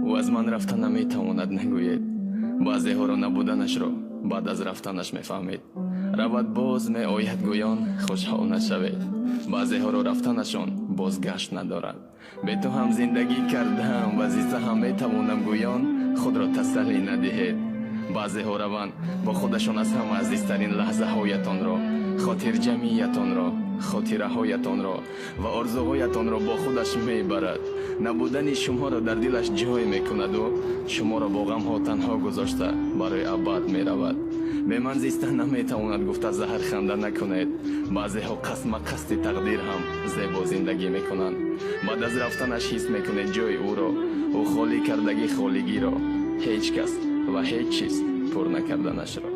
ӯ аз ман рафта наметавонад нагӯед. баъзеҳоро набуданашро баъд аз рафтанаш мефаҳмед. равад боз меояд гӯён хушҳол нашавед. баъзеҳоро рафтанашон бозгашт надорад. бе ту ҳам зиндагӣ кардаам ва зистаам метавонам гӯён худро тасаллӣ надиҳед. баъзеҳо раванд бо худашон аз ҳама азизтарин лаҳзаҳоятонро, хотирҷамиятонро, хотираҳоятонро ва орзуҳоятонро бо худаш мебарад. набудани шуморо дар дилаш ҷой мекунаду шуморо бо ғамҳо танҳо гузошта барои абад меравад. бе ман зистан наметавонад гуфта заҳр ханда накунед. баъзеҳо қасма қасди тақдир ҳам зебо зиндагӣ мекунанд. баъд аз рафтанаш ҳис мекунед ҷои ӯро. ӯ холӣ кардаги холигиро, ҳеҷ кас ва ҳеҷ чиз пур накарданашро.